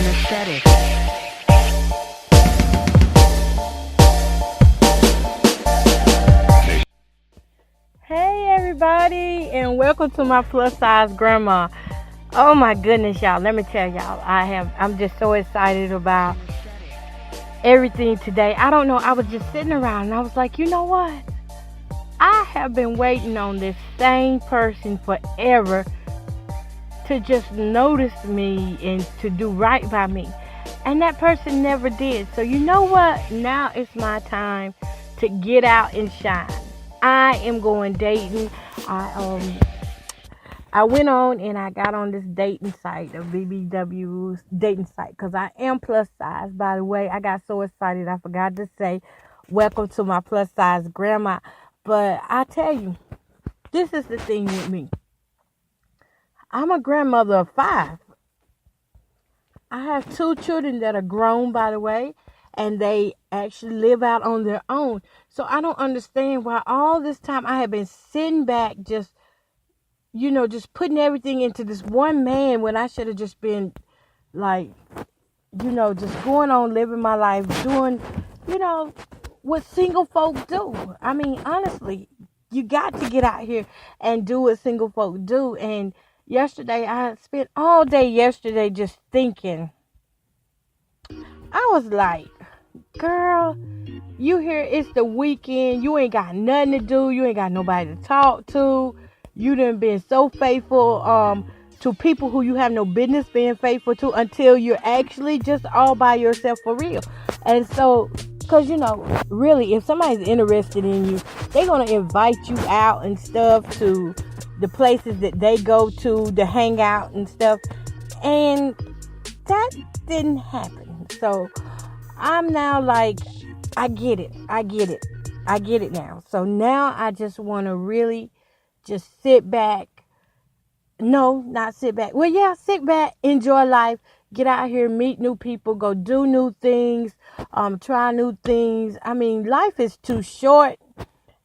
aesthetic. Hey everybody, and welcome to my plus size grandma. Oh my goodness, y'all! Let me tell y'all, I'm just so excited about everything today. I don't know. I was just sitting around and I was like, you know what? I have been waiting on this same person forever to just notice me and to do right by me, and that person never did. So you know what? Now it's my time to get out and shine. I am going dating. I went on and I got on this dating site, a BBW dating site, because I am plus size. By the way, I got so excited I forgot to say welcome to my plus size grandma. But I tell you, this is the thing with me. I'm a grandmother of 5. I have 2 children that are grown, by the way, and they actually live out on their own. So I don't understand why all this time I have been sitting back just putting everything into this one man when I should have just been like, just going on living my life, doing, what single folk do. I mean, honestly, you got to get out here and do what single folk do. And yesterday, I spent all day yesterday just thinking. I was like, girl, you here, it's the weekend, you ain't got nothing to do, you ain't got nobody to talk to. You done been so faithful to people who you have no business being faithful to until you're actually just all by yourself for real. And so, because, really, if somebody's interested in you, they're going to invite you out and stuff to the places that they go to hang out and stuff. And that didn't happen. So, I'm now like, I get it now. So now I just want to really just sit back. No, not sit back. Well, yeah, sit back, enjoy life, get out here, meet new people, go do new things, try new things. I mean, life is too short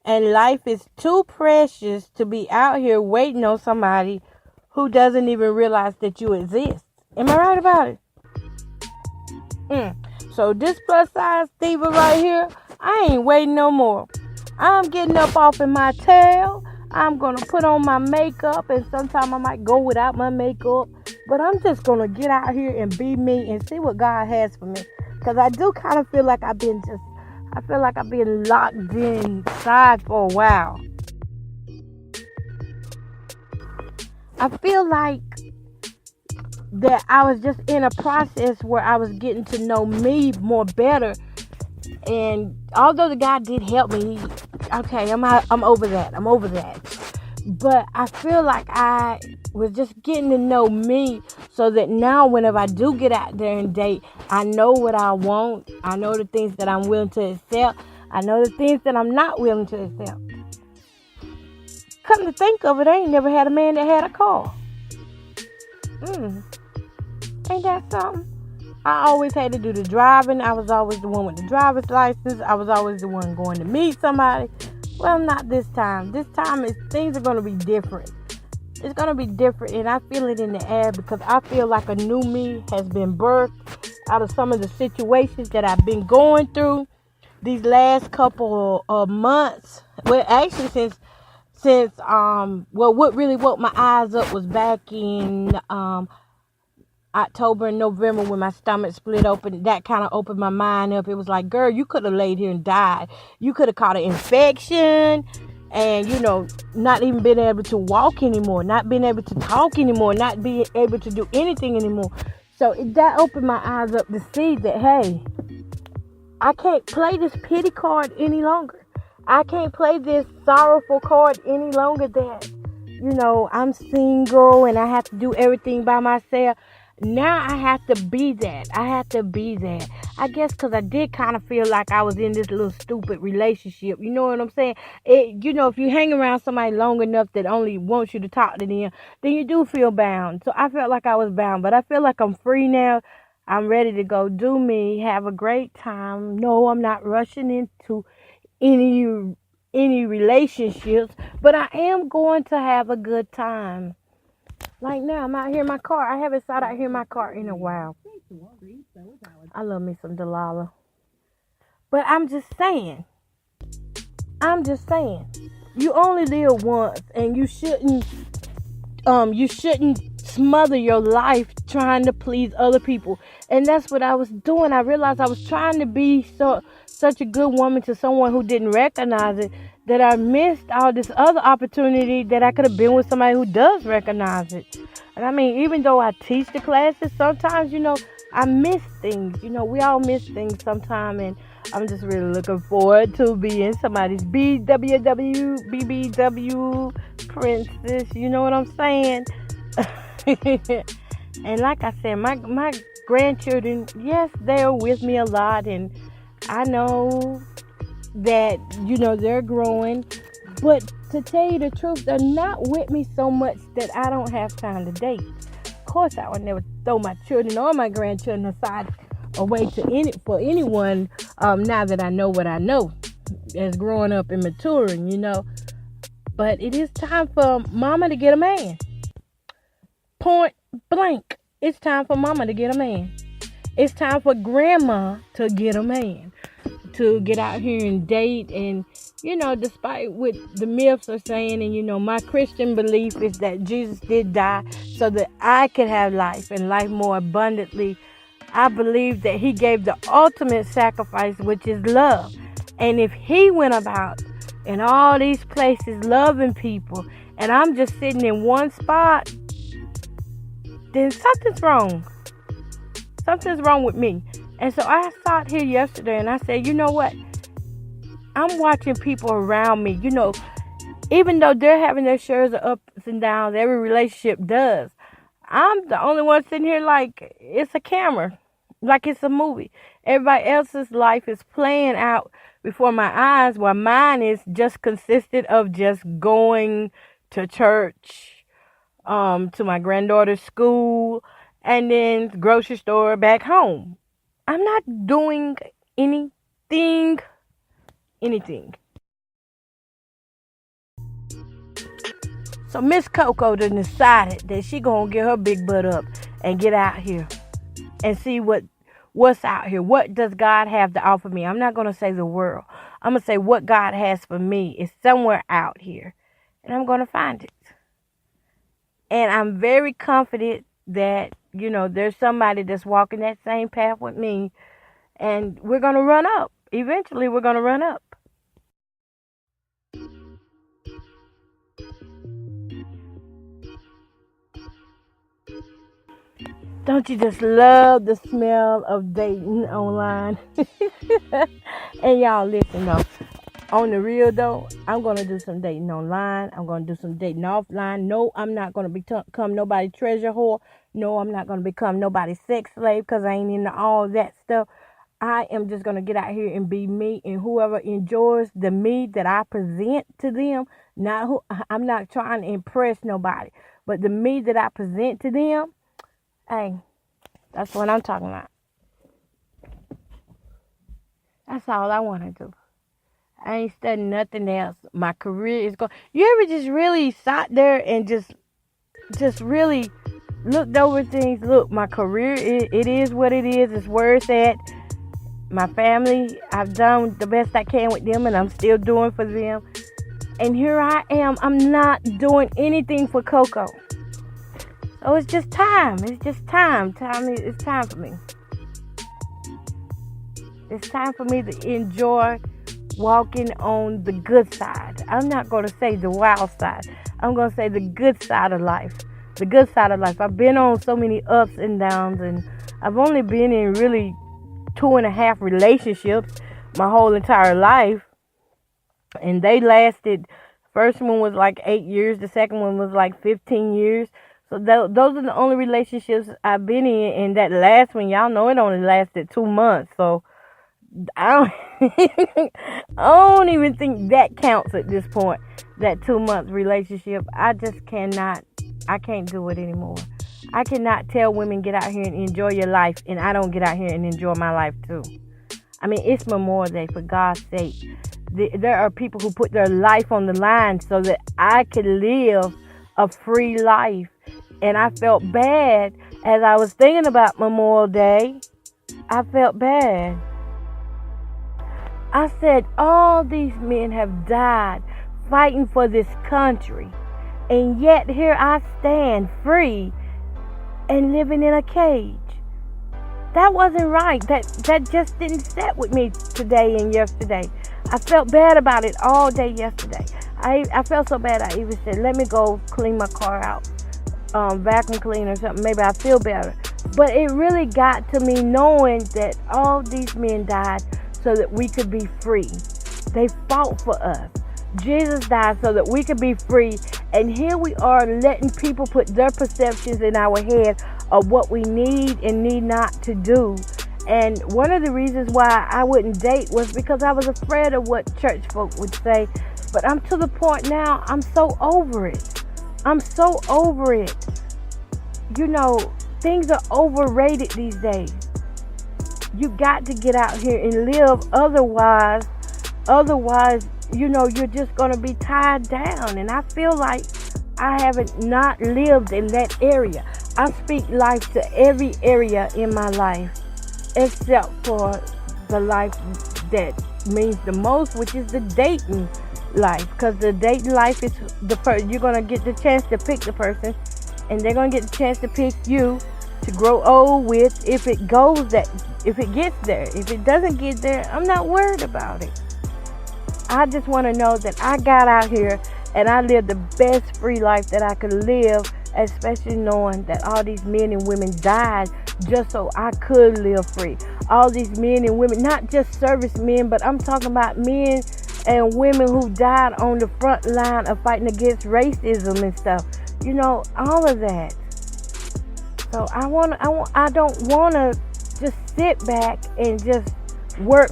and life is too precious to be out here waiting on somebody who doesn't even realize that you exist. Am I right about it? So this plus size diva right here, I ain't waiting no more. I'm getting up off in my tail. I'm going to put on my makeup, and sometimes I might go without my makeup. But I'm just going to get out here and be me and see what God has for me. Because I do kind of feel like I've been locked inside for a while. I feel like that I was just in a process where I was getting to know me more better. And although the guy did help me, okay, I'm over that. But I feel like I was just getting to know me so that now whenever I do get out there and date, I know what I want. I know the things that I'm willing to accept. I know the things that I'm not willing to accept. Come to think of it, I ain't never had a man that had a car. Ain't that something? I always had to do the driving. I was always the one with the driver's license. I was always the one going to meet somebody. Well, not this time. This time things are going to be different. It's going to be different, and I feel it in the air because I feel like a new me has been birthed out of some of the situations that I've been going through these last couple of months. Well, actually, what really woke my eyes up was back in October and November when my stomach split open. That kind of opened my mind up. It was like, girl, you could have laid here and died. You could have caught an infection and, not even been able to walk anymore, not being able to talk anymore, not being able to do anything anymore. So that opened my eyes up to see that, hey, I can't play this pity card any longer. I can't play this sorrowful card any longer that, I'm single and I have to do everything by myself. Now I have to be that. I guess because I did kind of feel like I was in this little stupid relationship. You know what I'm saying? If you hang around somebody long enough that only wants you to talk to them, then you do feel bound. So I felt like I was bound. But I feel like I'm free now. I'm ready to go do me, have a great time. No, I'm not rushing into any relationships. But I am going to have a good time. Like now, I'm out here in my car. I haven't sat out here in my car in a while. I love me some Delilah. But I'm just saying, you only live once, and you shouldn't smother your life trying to please other people. And that's what I was doing. I realized I was trying to be such a good woman to someone who didn't recognize it, that I missed all this other opportunity that I could have been with somebody who does recognize it. And I mean, even though I teach the classes, sometimes, I miss things. We all miss things sometimes, and I'm just really looking forward to being somebody's BBW princess. You know what I'm saying? And like I said, my grandchildren, yes, they're with me a lot, and I know that they're growing. But to tell you the truth, they're not with me so much that I don't have time to date. Of course, I would never throw my children or my grandchildren aside away for anyone. Now that I know what I know, as growing up and maturing, But it is time for mama to get a man. Point blank. It's time for mama to get a man. It's time for grandma to get a man. To get out here and date. And, despite what the myths are saying, and, my Christian belief is that Jesus did die so that I could have life and life more abundantly. I believe that he gave the ultimate sacrifice, which is love. And if he went about in all these places loving people, and I'm just sitting in one spot, then something's wrong. Something's wrong with me. And so I sat here yesterday and I said, you know what? I'm watching people around me, even though they're having their shares of ups and downs, every relationship does. I'm the only one sitting here like it's a camera, like it's a movie. Everybody else's life is playing out before my eyes, while mine is just consisted of just going to church, to my granddaughter's school, and then grocery store back home. I'm not doing anything. So Miss Coco done decided that she gonna get her big butt up and get out here and see what's out here. What does God have to offer me? I'm not gonna say the world. I'm gonna say what God has for me is somewhere out here, and I'm gonna find it. And I'm very confident that there's somebody that's walking that same path with me, and we're gonna run up. Eventually, we're gonna run up. Don't you just love the smell of dating online? And y'all listen though. On the real though, I'm going to do some dating online. I'm going to do some dating offline. No, I'm not going to become nobody's treasure whore. No, I'm not going to become nobody's sex slave because I ain't into all that stuff. I am just going to get out here and be me, and whoever enjoys the me that I present to them, I'm not trying to impress nobody, but the me that I present to them, hey, that's what I'm talking about. That's all I want to do. I ain't studying nothing else. My career is going. You ever just really sat there and just really looked over things? Look, my career, it is what it is. It's where it's at. My family, I've done the best I can with them, and I'm still doing for them. And here I am. I'm not doing anything for Coco. So it's just time. It's just time. It's time for me. It's time for me to enjoy walking on the good side. I'm not going to say the wild side. I'm going to say the good side of life. The good side of life. I've been on so many ups and downs, and I've only been in really 2.5 relationships my whole entire life. And they lasted, first one was like 8 years. The second one was like 15 years. So those are the only relationships I've been in. And that last one, y'all know it only lasted 2 months. So I don't even think that counts at this point. That 2-month relationship. I can't do it anymore. I cannot tell women get out here and enjoy your life, and I don't get out here and enjoy my life too. I mean, it's Memorial Day, for God's sake. There are people who put their life on the line so that I could live a free life. And I felt bad As I was thinking about Memorial Day, I felt bad. I said, all these men have died fighting for this country, and yet here I stand free and living in a cage. That wasn't right. That just didn't sit with me today and yesterday. I felt bad about it all day yesterday. I felt so bad I even said, let me go clean my car out, vacuum clean or something. Maybe I feel better. But it really got to me knowing that all these men died so that we could be free. They fought for us. Jesus died so that we could be free. And here we are letting people put their perceptions in our head of what we need and need not to do. And one of the reasons why I wouldn't date was because I was afraid of what church folk would say. But I'm to the point now, I'm so over it. I'm so over it. You know, things are overrated these days. You got to get out here and live. Otherwise, you know, you're just going to be tied down. And I feel like I haven't not lived in that area. I speak life to every area in my life, except for the life that means the most, which is the dating life. Because the dating life is you're going to get the chance to pick the person, and they're going to get the chance to pick you to grow old with if it gets there. If it doesn't get there, I'm not worried about it. I just want to know that I got out here and I lived the best free life that I could live, especially knowing that all these men and women died just so I could live free. All these men and women, not just servicemen, but I'm talking about men and women who died on the front line of fighting against racism and stuff. You know, all of that. So I don't want to just sit back and just work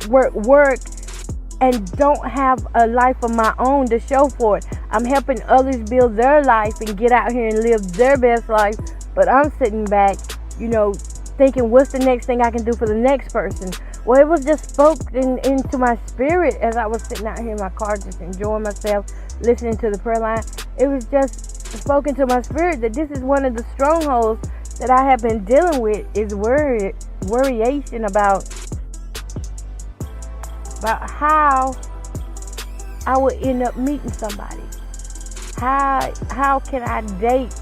and don't have a life of my own to show for it. I'm helping others build their life and get out here and live their best life, but I'm sitting back, you know, thinking, what's the next thing I can do for the next person? Well, it was just spoken into my spirit as I was sitting out here in my car just enjoying myself, listening to the prayer line. It was just spoken to my spirit that this is one of the strongholds that I have been dealing with, is worryation about how I would end up meeting somebody. How can I date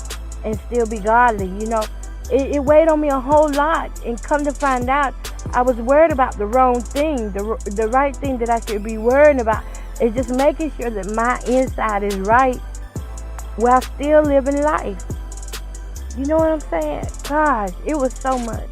and still be godly? You know, it weighed on me a whole lot, and come to find out, I was worried about the wrong thing. The right thing that I should be worrying about is just making sure that my inside is right while still living life. You know what I'm saying? Gosh, it was so much.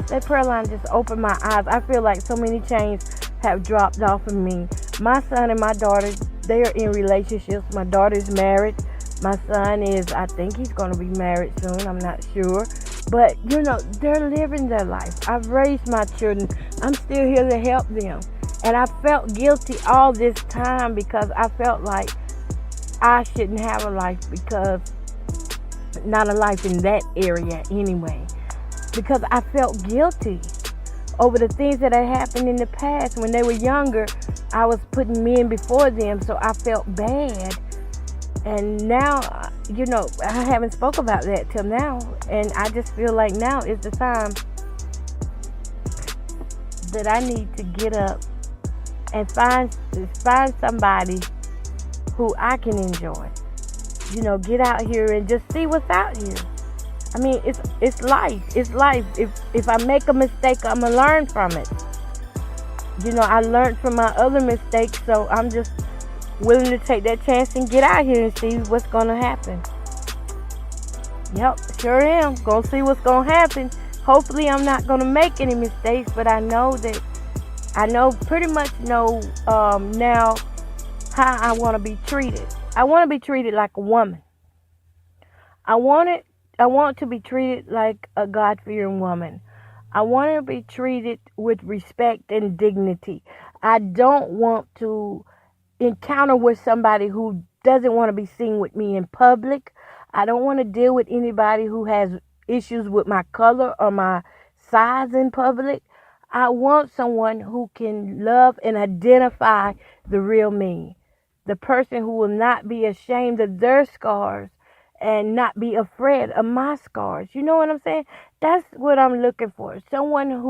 That prayer line just opened my eyes. I feel like so many chains have dropped off of me. My son and my daughter, they are in relationships. My daughter's married. My son is, I think he's going to be married soon. I'm not sure. But, you know, they're living their life. I've raised my children. I'm still here to help them. And I felt guilty all this time because I felt like I shouldn't have a life, because not a life in that area anyway. Because I felt guilty over the things that had happened in the past. When they were younger, I was putting men before them, so I felt bad. And now, you know, I haven't spoke about that till now. And I just feel like now is the time that I need to get up and find somebody who I can enjoy. You know, get out here and just see what's out here. I mean, it's life. It's life. If I make a mistake, I'm going to learn from it. You know, I learned from my other mistakes, so I'm just willing to take that chance and get out here and see what's going to happen. Yep, sure am. Going to see what's going to happen. Hopefully I'm not going to make any mistakes, but I pretty much know now how I want to be treated. I want to be treated like a woman. I want to be treated like a God-fearing woman. I want to be treated with respect and dignity. I don't want to encounter with somebody who doesn't want to be seen with me in public. I don't want to deal with anybody who has issues with my color or my size in public. I want someone who can love and identify the real me. The person who will not be ashamed of their scars and not be afraid of my scars. You know what I'm saying? That's what I'm looking for. Someone who